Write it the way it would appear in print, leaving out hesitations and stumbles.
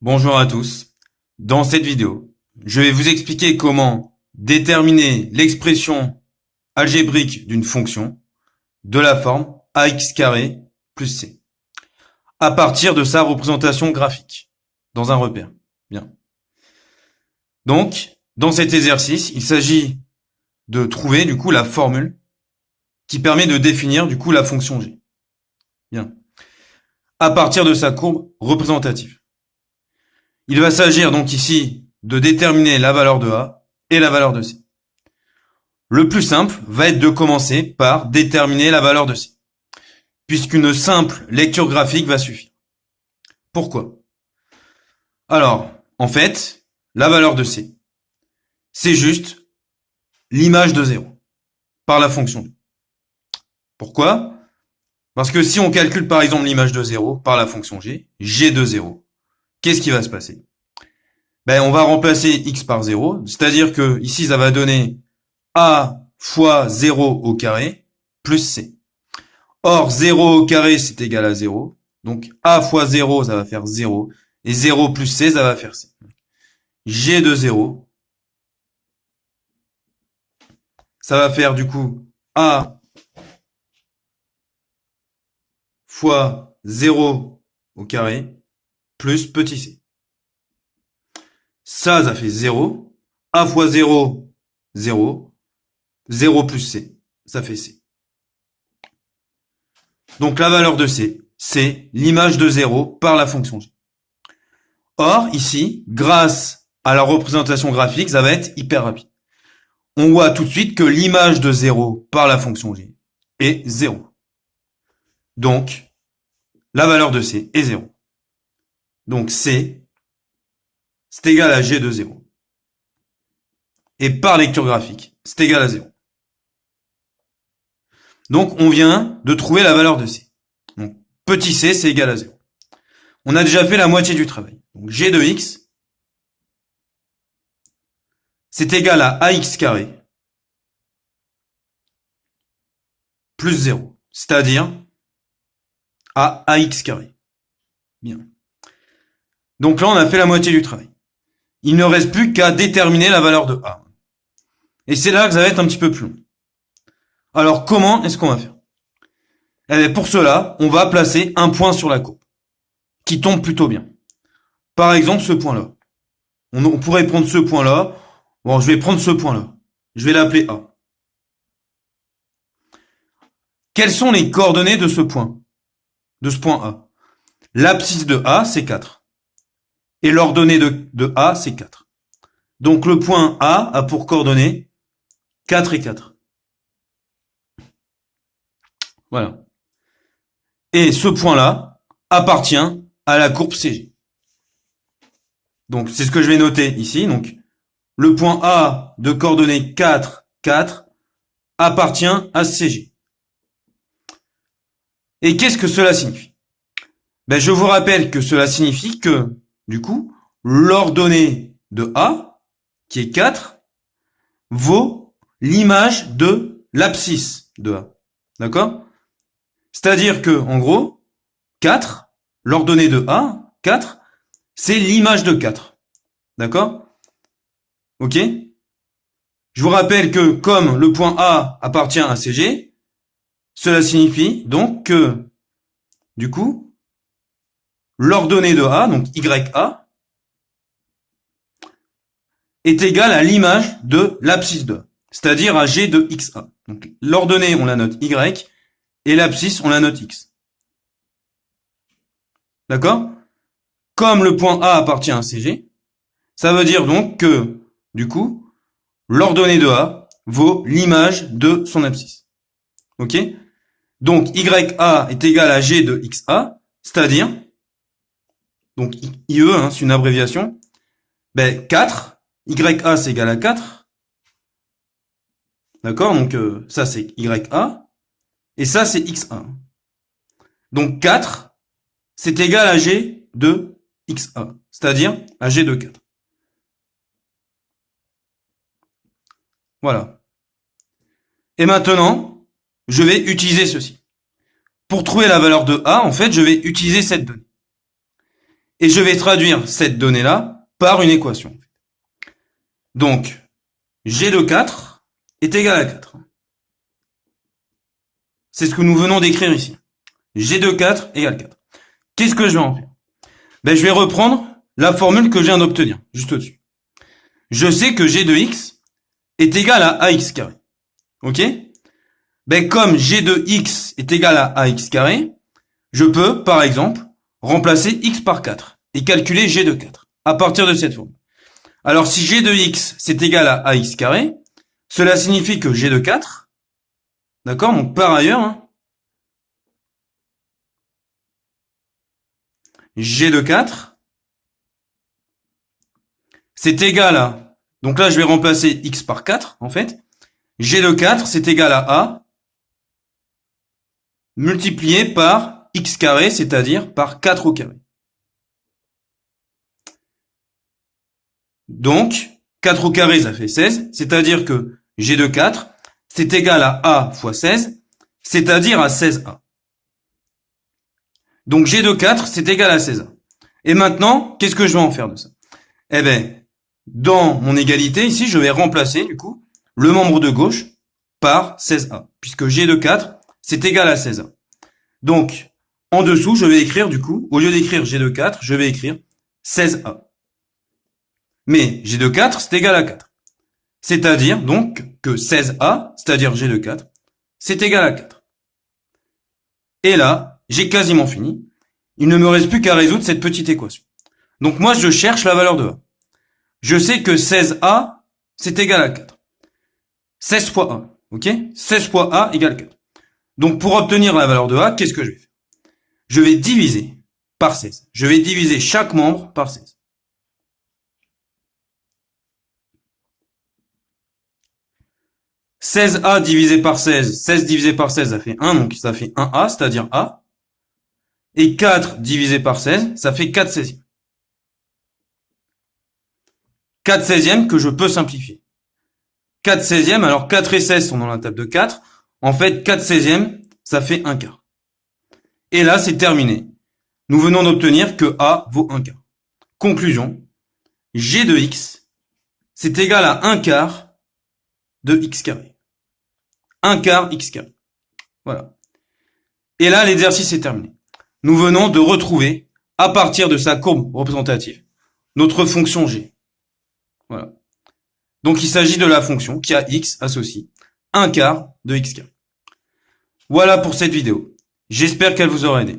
Bonjour à tous. Dans cette vidéo, je vais vous expliquer comment déterminer l'expression algébrique d'une fonction de la forme ax carré plus c à partir de sa représentation graphique dans un repère. Bien. Donc, dans cet exercice, il s'agit de trouver du coup la formule qui permet de définir du coup la fonction g. Bien. À partir de sa courbe représentative. Il va s'agir donc ici de déterminer la valeur de A et la valeur de C. Le plus simple va être de commencer par déterminer la valeur de C, puisqu'une simple lecture graphique va suffire. Pourquoi? Alors, en fait, la valeur de C, c'est juste l'image de 0 par la fonction g. Pourquoi? Parce que si on calcule par exemple l'image de 0 par la fonction g, g de 0, qu'est-ce qui va se passer? On va remplacer x par 0, c'est-à-dire que ici ça va donner a fois 0 au carré plus c. Or 0 au carré c'est égal à 0, donc a fois 0 ça va faire 0, et 0 plus c ça va faire c. G de 0, ça va faire du coup a fois 0 au carré plus petit c. Ça fait 0. A fois 0, 0. 0 plus c, ça fait c. Donc la valeur de c, c'est l'image de 0 par la fonction g. Or, ici, grâce à la représentation graphique, ça va être hyper rapide. On voit tout de suite que l'image de 0 par la fonction g est 0. Donc, la valeur de c est 0. Donc c, c'est égal à g de 0. Et par lecture graphique, c'est égal à 0. Donc on vient de trouver la valeur de c. Donc petit c, c'est égal à 0. On a déjà fait la moitié du travail. Donc g de x, c'est égal à ax carré plus 0. C'est-à-dire à ax carré. Bien. Donc là, on a fait la moitié du travail. Il ne reste plus qu'à déterminer la valeur de a. Et c'est là que ça va être un petit peu plus long. Alors, comment est-ce qu'on va faire? Pour cela, on va placer un point sur la courbe, qui tombe plutôt bien. Par exemple, ce point-là. On pourrait prendre ce point-là. Bon, je vais prendre ce point-là. Je vais l'appeler A. Quelles sont les coordonnées de ce point? De ce point A. L'abscisse de A, c'est 4. Et l'ordonnée de A, c'est 4. Donc le point A a pour coordonnées 4 et 4. Voilà. Et ce point-là appartient à la courbe CG. Donc c'est ce que je vais noter ici. Donc le point A de coordonnées 4, 4 appartient à CG. Et qu'est-ce que cela signifie? Je vous rappelle que cela signifie que, du coup, l'ordonnée de A, qui est 4, vaut l'image de l'abscisse de A. D'accord? C'est-à-dire que, en gros, 4, l'ordonnée de A, 4, c'est l'image de 4. D'accord? Ok? Je vous rappelle que comme le point A appartient à CG, cela signifie donc que, du coup, l'ordonnée de A, donc YA, est égale à l'image de l'abscisse de A, c'est-à-dire à G de XA. Donc l'ordonnée, on la note Y, et l'abscisse, on la note X. D'accord? Comme le point A appartient à CG, ça veut dire donc que, du coup, l'ordonnée de A vaut l'image de son abscisse. Ok? Donc YA est égal à G de XA, c'est-à-dire, donc IE, c'est une abréviation, 4, YA c'est égal à 4, d'accord? Donc ça c'est YA, et ça c'est XA. Donc 4, c'est égal à G de XA, c'est-à-dire à G de 4. Voilà. Et maintenant, je vais utiliser ceci. Pour trouver la valeur de A, en fait, je vais utiliser cette donnée. Et je vais traduire cette donnée-là par une équation. Donc, g de 4 est égal à 4. C'est ce que nous venons d'écrire ici. G de 4 égale 4. Qu'est-ce que je vais en faire? Je vais reprendre la formule que je viens d'obtenir, juste au-dessus. Je sais que g de x est égal à ax carré. Ok? Comme g de x est égal à ax carré, je peux, par exemple, remplacer x par 4 et calculer g de 4 à partir de cette formule. Alors, si g de x c'est égal à ax carré, cela signifie que g de 4, d'accord, donc par ailleurs, g de 4, c'est égal à, donc là je vais remplacer x par 4 en fait, g de 4 c'est égal à a multiplié par x carré, c'est-à-dire par 4 au carré. Donc, 4 au carré ça fait 16, c'est-à-dire que g de 4 c'est égal à a fois 16, c'est-à-dire à 16a. Donc g de 4 c'est égal à 16a. Et maintenant, qu'est-ce que je vais en faire de ça? Dans mon égalité, ici, je vais remplacer, du coup, le membre de gauche par 16a, puisque g de 4, c'est égal à 16a. Donc, en dessous, je vais écrire, du coup, au lieu d'écrire g de 4, je vais écrire 16a. Mais g de 4, c'est égal à 4. C'est-à-dire, donc, que 16a, c'est-à-dire g de 4, c'est égal à 4. Et là, j'ai quasiment fini. Il ne me reste plus qu'à résoudre cette petite équation. Donc, moi, je cherche la valeur de a. Je sais que 16a, c'est égal à 4. 16 fois a, ok? 16 fois a égale 4. Donc, pour obtenir la valeur de a, qu'est-ce que je vais faire? Je vais diviser par 16. Je vais diviser chaque membre par 16. « 16a divisé par 16, 16 divisé par 16, ça fait 1, donc ça fait 1a, c'est-à-dire a. Et 4 divisé par 16, ça fait 4 16e. 4 16e que je peux simplifier. 4 16e, alors 4 et 16 sont dans la table de 4. En fait, 4 16e, ça fait 1 quart. Et là, c'est terminé. Nous venons d'obtenir que a vaut 1 quart. Conclusion, g de x, c'est égal à 1 quart de x carré. 1 quart x carré. Voilà. Et là, l'exercice est terminé. Nous venons de retrouver, à partir de sa courbe représentative, notre fonction g. Voilà. Donc, il s'agit de la fonction qui a x associe 1 quart de x carré. Voilà pour cette vidéo. J'espère qu'elle vous aura aidé.